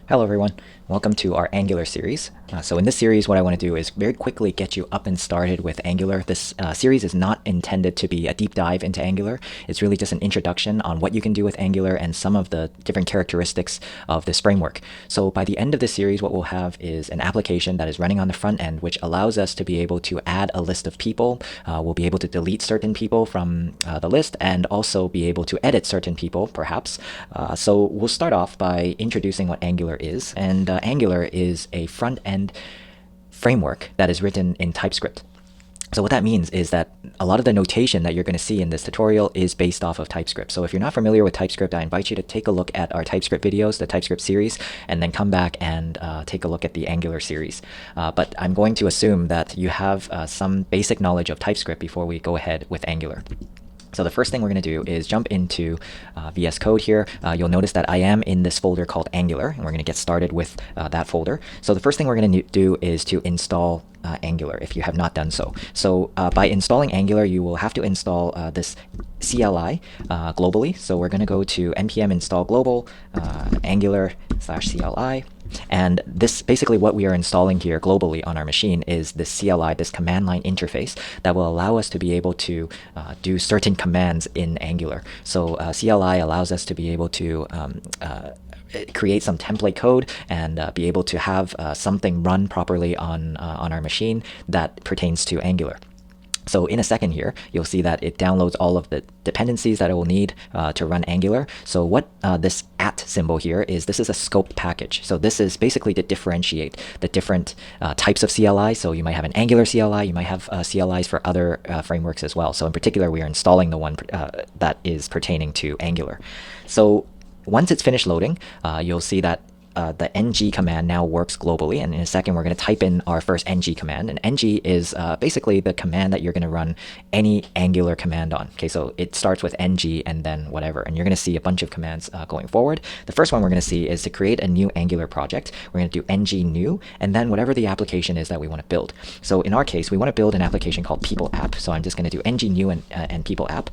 Hello everyone, welcome to our Angular series. So in this series, what I want to do is very quickly get you up and started with Angular. This series is not intended to be a deep dive into Angular. It's really just an introduction on what you can do with Angular and some of the different characteristics of this framework. So by the end of this series, what we'll have is an application that is running on the front end, which allows us to be able to add a list of people. We'll be able to delete certain people from the list and also be able to edit certain people, perhaps. So we'll start off by introducing what Angular is. And Angular is a front-end framework that is written in TypeScript. So what that means is that a lot of the notation that you're going to see in this tutorial is based off of TypeScript. So if you're not familiar with TypeScript, I invite you to take a look at our TypeScript videos, the TypeScript series, and then come back and take a look at the Angular series. But I'm going to assume that you have some basic knowledge of TypeScript before we go ahead with Angular. So the first thing we're going to do is jump into VS Code here. You'll notice that I am in this folder called Angular, and we're going to get started with that folder. So the first thing we're going to do is to install Angular if you have not done so. So by installing Angular, you will have to install this CLI globally. So we're going to go to npm install global Angular/CLI. And this basically what we are installing here globally on our machine is this CLI, this command line interface that will allow us to be able to do certain commands in Angular. So CLI allows us to be able to create some template code and be able to have something run properly on our machine that pertains to Angular. So in a second here, you'll see that it downloads all of the dependencies that it will need to run Angular. So what this @ symbol here is, this is a scope package. So this is basically to differentiate the different types of CLI. So you might have an Angular CLI, you might have CLIs for other frameworks as well. So in particular, we are installing the one that is pertaining to Angular. So once it's finished loading, you'll see that the ng command now works globally, and in a second we're going to type in our first ng command, and ng is basically the command that you're going to run any Angular command on. Okay, so it starts with ng and then whatever, and you're going to see a bunch of commands going forward. The first one we're going to see is to create a new Angular project. We're going to do ng new, and then whatever the application is that we want to build. So in our case, we want to build an application called people app, so I'm just going to do ng new and people app.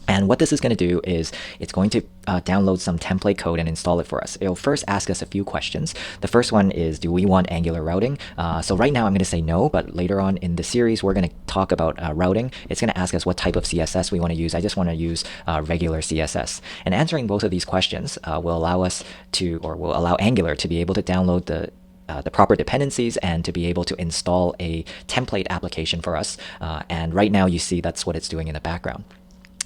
And what this is going to do is it's going to download some template code and install it for us. It'll first ask us a few questions. The first one is, do we want Angular routing? So right now I'm going to say no, but later on in the series we're going to talk about routing. It's going to ask us what type of CSS we want to use. I just want to use regular CSS. And answering both of these questions will allow us to, or will allow Angular to be able to download the proper dependencies and to be able to install a template application for us. And right now you see that's what it's doing in the background.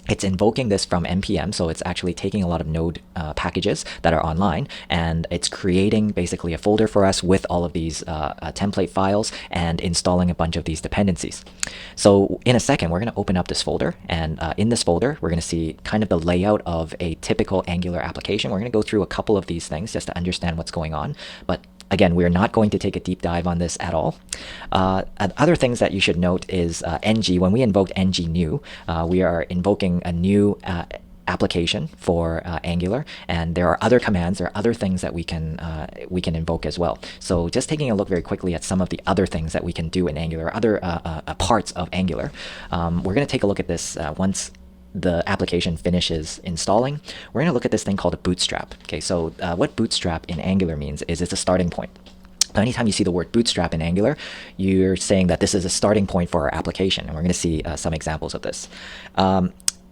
It's invoking this from npm, so it's actually taking a lot of node packages that are online, and it's creating basically a folder for us with all of these template files and installing a bunch of these dependencies. So in a second, we're going to open up this folder, and in this folder, we're going to see kind of the layout of a typical Angular application. We're going to go through a couple of these things just to understand what's going on, but again, we're not going to take a deep dive on this at all. Other things that you should note is ng. When we invoked ng new, we are invoking a new application for Angular, and there are other commands, there are other things that we can invoke as well. So just taking a look very quickly at some of the other things that we can do in Angular, other parts of Angular. We're going to take a look at this once the application finishes installing. We're going to look at this thing called a bootstrap. Okay, so what bootstrap in Angular means is it's a starting point. So anytime you see the word bootstrap in Angular, you're saying that this is a starting point for our application, and we're going to see some examples of this.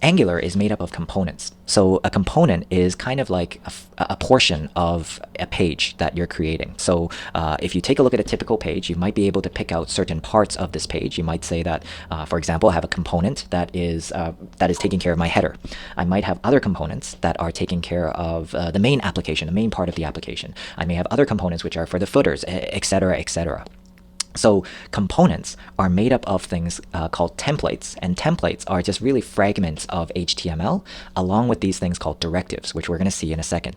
Angular is made up of components. So a component is kind of like a portion of a page that you're creating. So if you take a look at a typical page, you might be able to pick out certain parts of this page. You might say that, for example, I have a component that is taking care of my header. I might have other components that are taking care of the main application, the main part of the application. I may have other components which are for the footers, etc., etc. So components are made up of things called templates, and templates are just really fragments of HTML along with these things called directives, which we're going to see in a second.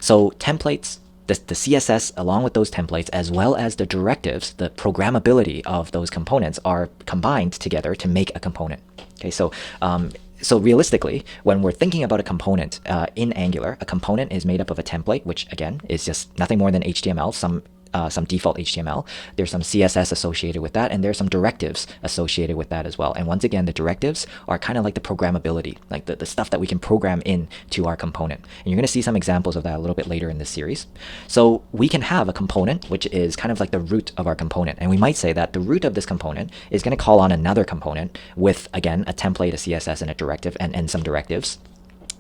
So templates, the CSS along with those templates, as well as the directives, the programmability of those components are combined together to make a component. Okay, so realistically, when we're thinking about a component in Angular, a component is made up of a template, which again is just nothing more than HTML, some some default HTML. There's some CSS associated with that, and there's some directives associated with that as well. And once again, the directives are kind of like the programmability, like the stuff that we can program in to our component. And you're going to see some examples of that a little bit later in this series. So we can have a component, which is kind of like the root of our component. And we might say that the root of this component is going to call on another component with, again, a template, a CSS, and a directive, and some directives.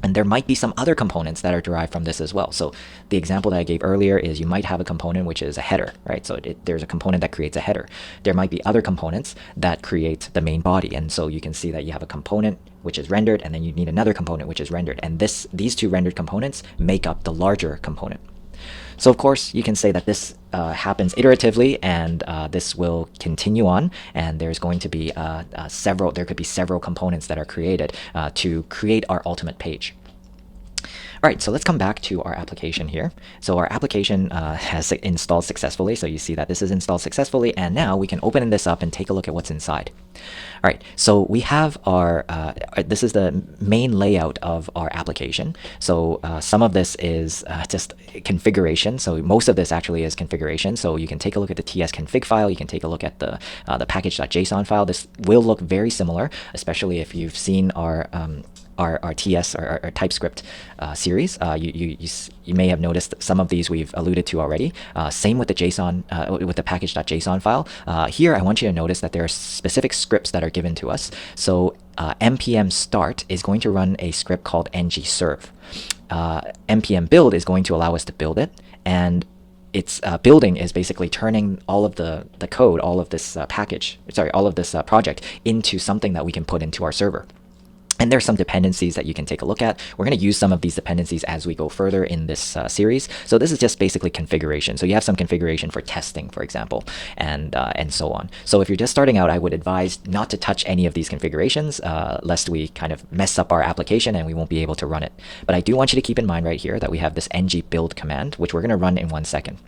And there might be some other components that are derived from this as well. So the example that I gave earlier is you might have a component which is a header, right? So there's a component that creates a header. There might be other components that create the main body. And so you can see that you have a component which is rendered, and then you need another component which is rendered. And these two rendered components make up the larger component. So of course, you can say that this happens iteratively, and this will continue on, and there's going to be there could be several components that are created to create our ultimate page. All right, so let's come back to our application here. So our application has installed successfully. So you see that this is installed successfully, and now we can open this up and take a look at what's inside. All right, so we have our, this is the main layout of our application. So some of this is just configuration. So most of this actually is configuration. So you can take a look at the tsconfig file. You can take a look at the package.json file. This will look very similar, especially if you've seen our TS or our TypeScript series. You may have noticed that some of these we've alluded to already. Same with the JSON, with the package.json file. Here, I want you to notice that there are specific scripts that are given to us. So npm start is going to run a script called ngserve. npm build is going to allow us to build it, and its building is basically turning all of the code, all of this all of this project into something that we can put into our server. And there's some dependencies that you can take a look at. We're going to use some of these dependencies as we go further in this series. So this is just basically configuration. So you have some configuration for testing, for example, and so on. So if you're just starting out, I would advise not to touch any of these configurations, lest we kind of mess up our application and we won't be able to run it. But I do want you to keep in mind right here that we have this ng build command, which we're going to run in 1 second.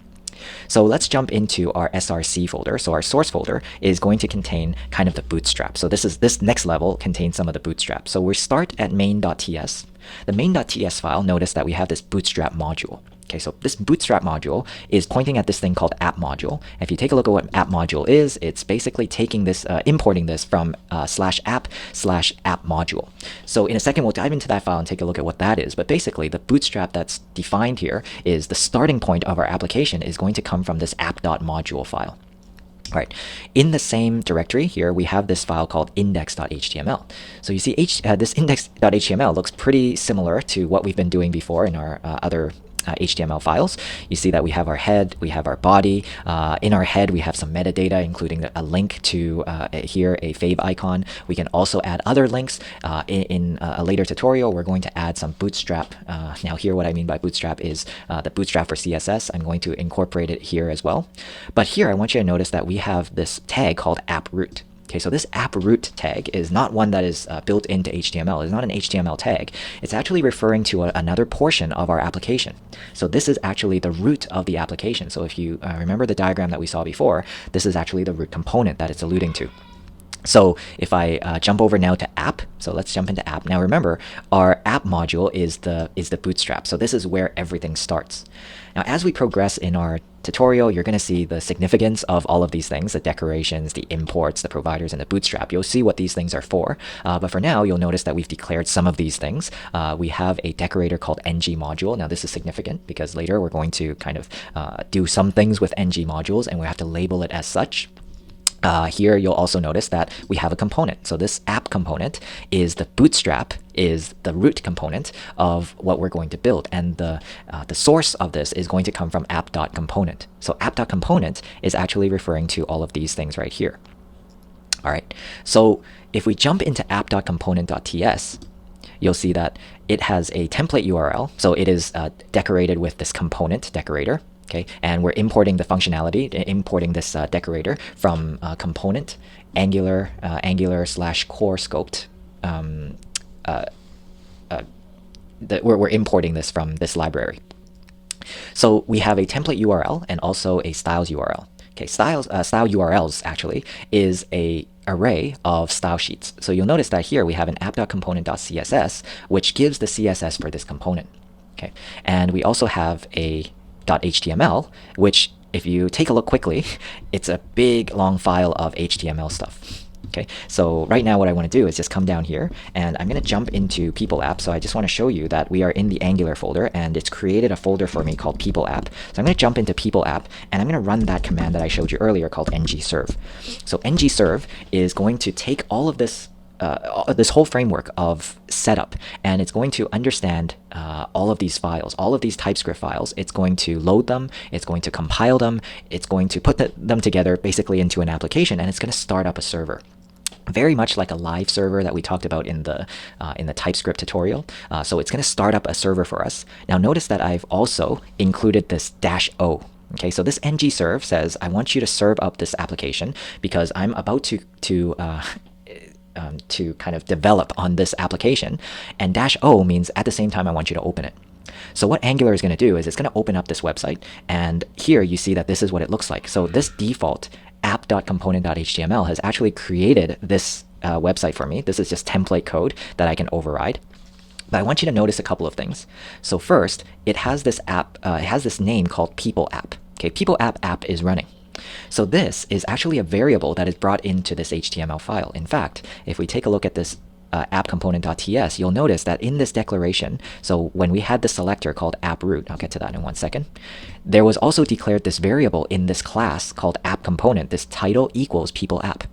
So let's jump into our src folder. So our source folder is going to contain kind of the bootstrap. So this next level contains some of the bootstrap. So we start at main.ts. The main.ts file, notice that we have this bootstrap module. Okay, so this bootstrap module is pointing at this thing called app module. If you take a look at what app module is, it's basically taking this, importing this from /app/app module. So in a second, we'll dive into that file and take a look at what that is. But basically, the bootstrap that's defined here is the starting point of our application is going to come from this app.module file. All right, in the same directory here, we have this file called index.html. So you see this index.html looks pretty similar to what we've been doing before in our other HTML files. You see that we have our head, we have our body. In our head, we have some metadata, including a link to here, a fave icon. We can also add other links. In a later tutorial, we're going to add some bootstrap. Now here, what I mean by bootstrap is the bootstrap for CSS. I'm going to incorporate it here as well. But here, I want you to notice that we have this tag called app_root. Okay, so this app_root tag is not one that is built into HTML. It's not an HTML tag. It's actually referring to another portion of our application. So this is actually the root of the application. So if you remember the diagram that we saw before, this is actually the root component that it's alluding to. So if I jump over now to app, so let's jump into app. Now remember, our app module is the bootstrap. So this is where everything starts. Now as we progress in our tutorial, you're going to see the significance of all of these things, the decorations, the imports, the providers, and the bootstrap. You'll see what these things are for. But for now, you'll notice that we've declared some of these things. We have a decorator called ng module. Now this is significant because later we're going to kind of do some things with ng modules, and we have to label it as such. Here you'll also notice that we have a component. So this app component is the bootstrap, is the root component of what we're going to build. And the source of this is going to come from app.component. So app.component is actually referring to all of these things right here. All right. So if we jump into app.component.ts, you'll see that it has a template URL. So it is decorated with this component decorator. Okay, and we're importing the functionality, importing this decorator from component angular /core scoped. We're importing this from this library. So we have a template URL and also a styles URL. Okay, style URLs actually is a array of style sheets. So you'll notice that here we have an app.component.css, which gives the CSS for this component. Okay, and we also have a .html, which if you take a look quickly, it's a big long file of HTML stuff. Okay, so right now what I want to do is just come down here and I'm going to jump into People App. So I just want to show you that we are in the Angular folder and it's created a folder for me called People App. So I'm going to jump into People App and I'm going to run that command that I showed you earlier called ngserve. So ngserve is going to take all of this this whole framework of setup, and it's going to understand all of these files, all of these TypeScript files. It's going to load them, it's going to compile them, it's going to put them together basically into an application, and it's going to start up a server. Very much like a live server that we talked about in the TypeScript tutorial. So it's going to start up a server for us. Now notice that I've also included this -o. Okay, so this ngserve says I want you to serve up this application because I'm about to kind of develop on this application, and -o means at the same time I want you to open it. So what Angular is going to do is it's going to open up this website, and here you see that this is what it looks like. So this default app.component.html has actually created this website for me. This is just template code that I can override. But I want you to notice a couple of things. So first, it has this app, it has this name called People App. Okay, People App is running. So this is actually a variable that is brought into this HTML file. In fact, if we take a look at this app.component.ts, you'll notice that in this declaration, so when we had the selector called app_root, I'll get to that in 1 second, there was also declared this variable in this class called app_component, this title equals people app.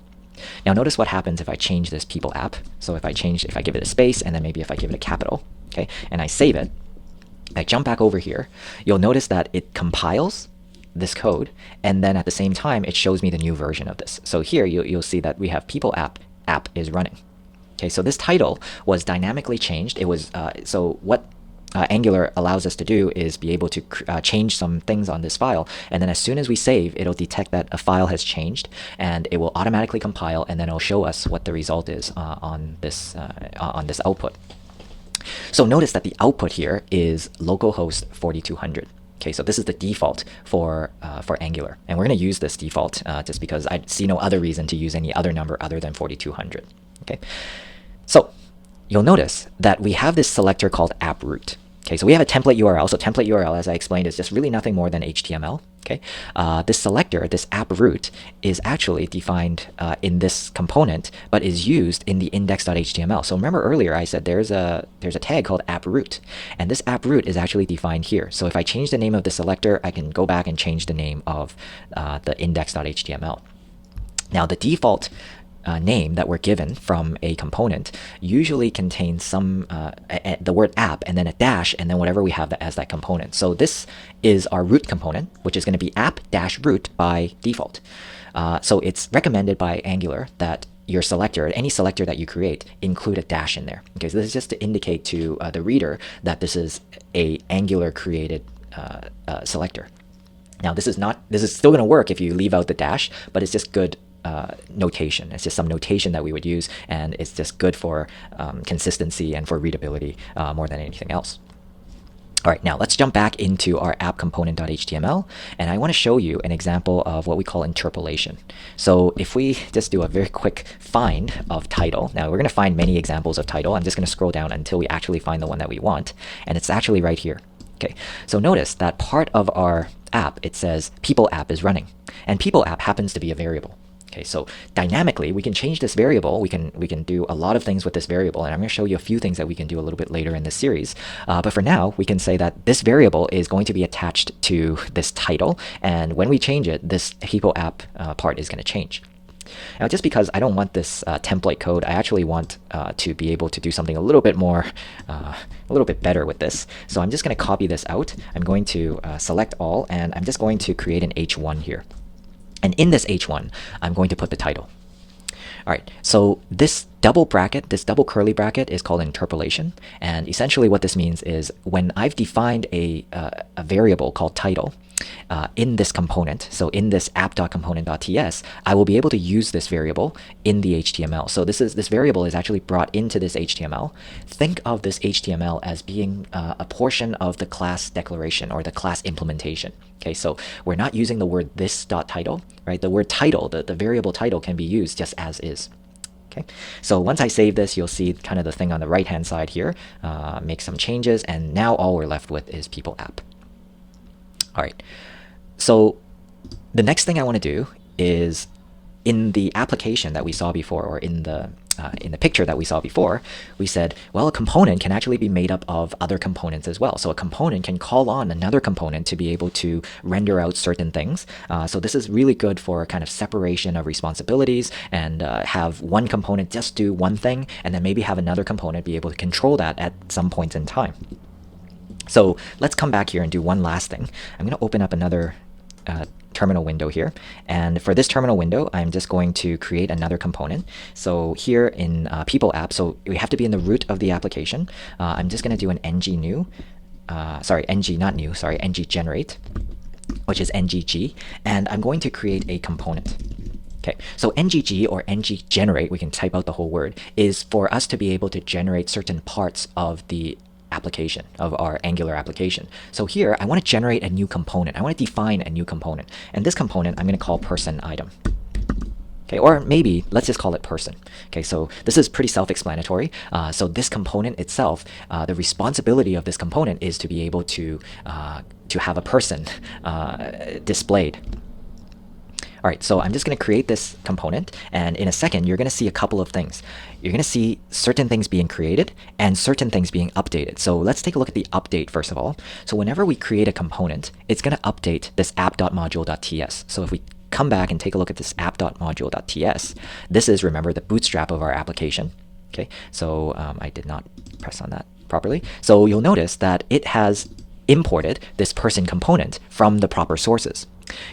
Now notice what happens if I change this people app. So if I give it a space, and then maybe if I give it a capital, okay, and I save it, I jump back over here, you'll notice that it compiles this code, and then at the same time it shows me the new version of this. So here you'll see that we have people app is running. Okay, so this title was dynamically changed. It was so what Angular allows us to do is be able to change some things on this file, and then as soon as we save, it'll detect that a file has changed, and it will automatically compile, and then it'll show us what the result is on this output. So notice that the output here is localhost 4200. Okay, so this is the default for Angular, and we're going to use this default just because I see no other reason to use any other number other than 4200. Okay, so you'll notice that we have this selector called app_root. Okay, so we have a template URL. So template URL, as I explained, is just really nothing more than HTML. Okay, this selector, this app_root, is actually defined in this component, but is used in the index.html. So remember earlier I said there's a tag called app_root, and this app_root is actually defined here. So if I change the name of the selector, I can go back and change the name of the index.html. Now the default name that we're given from a component usually contains some the word app and then a dash and then whatever we have as that component. So this is our root component, which is going to be app-root by default. So it's recommended by Angular that your selector, any selector that you create, include a dash in there. Okay, so this is just to indicate to the reader that this is a Angular created selector. Now this is still going to work if you leave out the dash, but it's just good notation. It's just some notation that we would use, and it's just good for consistency and for readability more than anything else. All right, now let's jump back into our app component.html, and I want to show you an example of what we call interpolation. So if we just do a very quick find of title, now we're going to find many examples of title. I'm just going to scroll down until we actually find the one that we want, and it's actually right here. Okay, so notice that part of our app, it says people app is running, and people app happens to be a variable. Okay, so dynamically we can change this variable. We can do a lot of things with this variable, and I'm going to show you a few things that we can do a little bit later in this series. But for now, we can say that this variable is going to be attached to this title, and when we change it, this people app part is going to change. Now, just because I don't want this template code, I actually want to be able to do something a little bit more, a little bit better with this. So I'm just going to copy this out. I'm going to select all, and I'm just going to create an H1 here. And in this H1, I'm going to put the title. All right, so this double bracket, this double curly bracket is called interpolation. And essentially what this means is when I've defined a variable called title in this component, so in this app.component.ts, I will be able to use this variable in the HTML. So this variable is actually brought into this HTML. Think of this HTML as being a portion of the class declaration or the class implementation. Okay, so we're not using the word this.title, right? The word title, the variable title can be used just as is. Okay, so once I save this, you'll see kind of the thing on the right-hand side here, make some changes, and now all we're left with is people app. All right, so The next thing I want to do is, in the application that we saw before, or in the picture that we saw before, we said, well, a component can actually be made up of other components as well. So a component can call on another component to be able to render out certain things. So this is really good for kind of separation of responsibilities, and have one component just do one thing, and then maybe have another component be able to control that at some points in time. So let's come back here and do one last thing. I'm going to open up another terminal window here, and for this terminal window I'm just going to create another component. So here in people app, so we have to be in the root of the application. I'm just going to do an ng new, ng generate, which is ngg, and I'm going to create a component. Okay, so ngg or ng generate, we can type out the whole word, is for us to be able to generate certain parts of the application, of our Angular application. So here I want to generate a new component. I want to define a new component, and this component I'm going to call person item. Okay, or maybe let's just call it person. Okay, so this is pretty self-explanatory. So this component itself, the responsibility of this component is to be able to have a person displayed. All right, so I'm just going to create this component, and in a second, you're going to see a couple of things. You're going to see certain things being created and certain things being updated. So let's take a look at the update first of all. So whenever we create a component, it's going to update this app.module.ts. So if we come back and take a look at this app.module.ts, this is, remember, the bootstrap of our application. Okay, so I did not press on that properly. So you'll notice that it has imported this person component from the proper sources.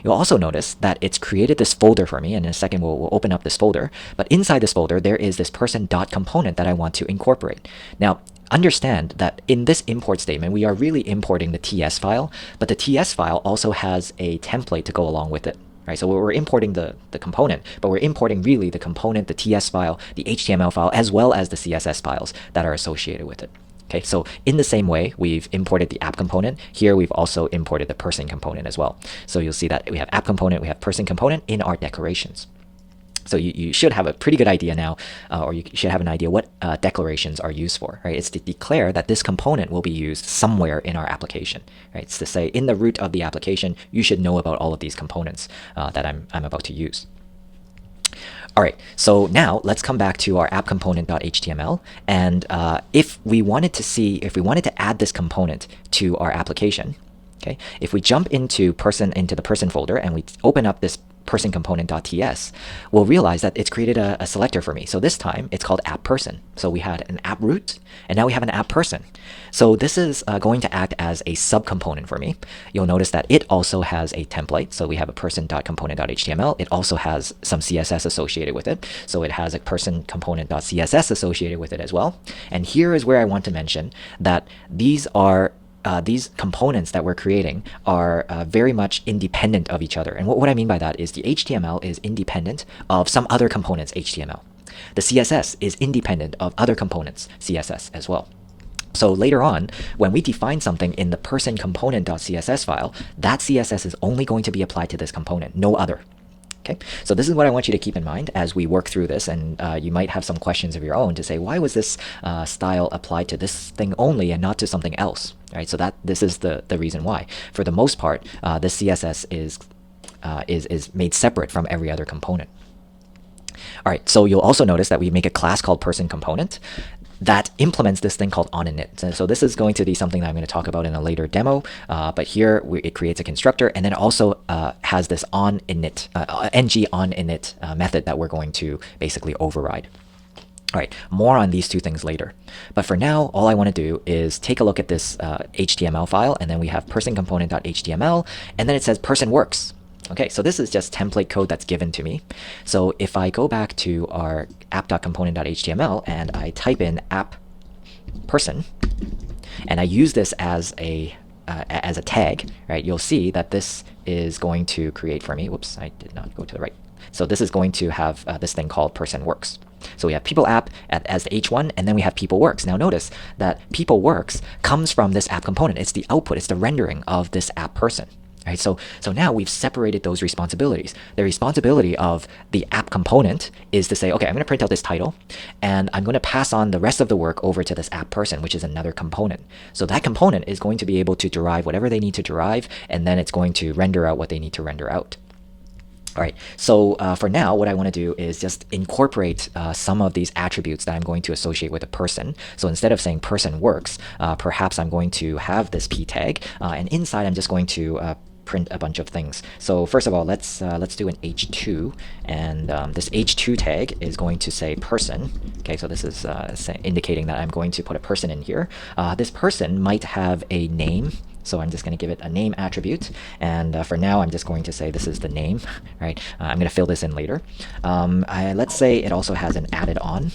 You'll also notice that it's created this folder for me, and in a second we'll open up this folder. But inside this folder, there is this person.component that I want to incorporate. Now, understand that in this import statement, we are really importing the TS file, but the TS file also has a template to go along with it. Right, so we're importing the component, but we're importing really the component, the TS file, the HTML file, as well as the CSS files that are associated with it. Okay, so in the same way we've imported the app component, here we've also imported the person component as well. So you'll see that we have app component, we have person component in our declarations. So you should have a pretty good idea now, or you should have an idea what declarations are used for. Right, it's to declare that this component will be used somewhere in our application. Right, it's to say in the root of the application, you should know about all of these components that I'm about to use. All right, so now let's come back to our app component.html, and if we wanted to add this component to our application, okay, if we jump into the person folder and we open up this person component.ts, we'll realize that it's created a selector for me. So this time it's called app person. So we had an app root, and now we have an app person. So this is going to act as a subcomponent for me. You'll notice that it also has a template. So we have a person.component.html. It also has some CSS associated with it. So it has a person component.css associated with it as well. And here is where I want to mention that these components that we're creating are very much independent of each other. And what I mean by that is the HTML is independent of some other components HTML. The CSS is independent of other components CSS as well. So later on, when we define something in the person component.css file, that CSS is only going to be applied to this component, no other. Okay, so this is what I want you to keep in mind as we work through this, and you might have some questions of your own to say, why was this style applied to this thing only and not to something else? Right, so this is the reason why. For the most part, the CSS is made separate from every other component. All right, so you'll also notice that we make a class called person component that implements this thing called onInit. So this is going to be something that I'm going to talk about in a later demo, but here it creates a constructor, and then it also has this onInit, ng onInit method that we're going to basically override. All right, more on these two things later. But for now, all I want to do is take a look at this HTML file, and then we have person component.html, and then it says person works. Okay, so this is just template code that's given to me. So if I go back to our app.component.html and I type in app person, and I use this as a tag, right, you'll see that this is going to create for me. Whoops, I did not go to the right. So this is going to have this thing called person works. So we have people app as the h1, and then we have people works. Now notice that people works comes from this app component. It's the output, it's the rendering of this app person. Right, so now we've separated those responsibilities. The responsibility of the app component is to say, okay, I'm going to print out this title, and I'm going to pass on the rest of the work over to this app person, which is another component. So that component is going to be able to derive whatever they need to derive, and then it's going to render out what they need to render out. All right, so for now, what I want to do is just incorporate some of these attributes that I'm going to associate with a person. So instead of saying person works, perhaps I'm going to have this p tag, and inside I'm just going to print a bunch of things. So first of all, let's do an h2, and this h2 tag is going to say person. Okay, so this is indicating that I'm going to put a person in here. This person might have a name. So I'm just going to give it a name attribute, and for now I'm just going to say this is the name, right? I'm going to fill this in later. Let's say it also has an added on.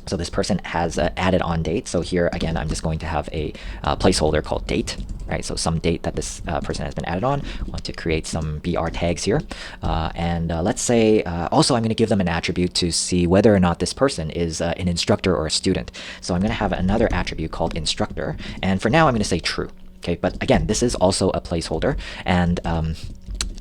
So this person has an added on date. So here again, I'm just going to have a placeholder called date, right? So some date that this person has been added on. I want to create some BR tags here. Let's say also I'm going to give them an attribute to see whether or not this person is an instructor or a student. So I'm going to have another attribute called instructor. And for now, I'm going to say true. Okay, but again, this is also a placeholder, and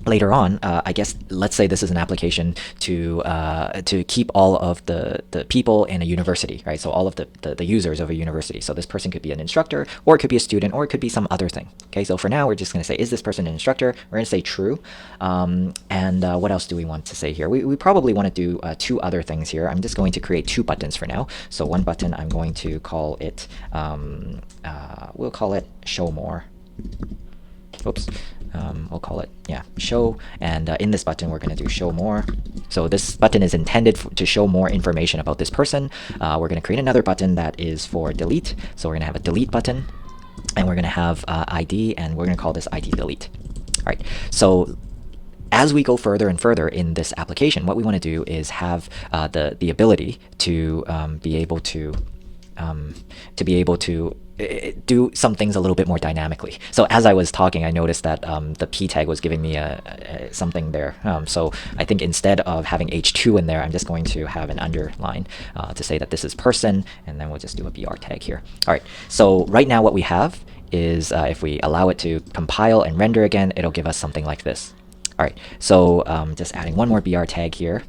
later on, I guess let's say this is an application to keep all of the people in a university, right? So all of the users of a university. So this person could be an instructor, or it could be a student, or it could be some other thing. Okay, so for now we're just going to say, is this person an instructor? We're going to say true. What else do we want to say here? We probably want to do two other things here. I'm just going to create two buttons for now. So one button I'm going to call it we'll call it show more. Oops. We'll call it, show, and in this button we're going to do show more. So this button is intended to show more information about this person. We're going to create another button that is for delete. So we're going to have a delete button, and we're going to have ID, and we're going to call this ID delete. All right, so as we go further and further in this application, what we want to do is have the ability to be able to do some things a little bit more dynamically. So as I was talking, I noticed that the p tag was giving me something there. So I think instead of having h2 in there, I'm just going to have an underline to say that this is person, and then we'll just do a br tag here. All right, so right now what we have is if we allow it to compile and render again, it'll give us something like this. All right, so just adding one more br tag here,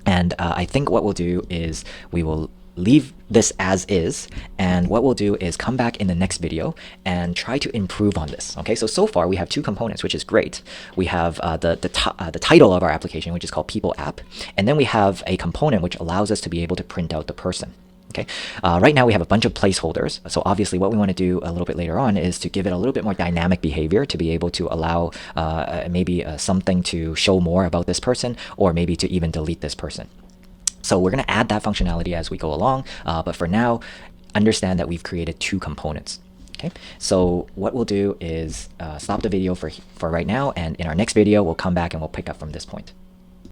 and I think what we'll do is we will leave this as is, and what we'll do is come back in the next video and try to improve on this. Okay, so far we have two components, which is great. We have the title of our application, which is called people app, and then we have a component which allows us to be able to print out the person. Okay, right now we have a bunch of placeholders, so obviously what we want to do a little bit later on is to give it a little bit more dynamic behavior to be able to allow maybe something to show more about this person, or maybe to even delete this person. So we're going to add that functionality as we go along, but for now, understand that we've created two components. Okay, so what we'll do is stop the video for right now, and in our next video, we'll come back and we'll pick up from this point.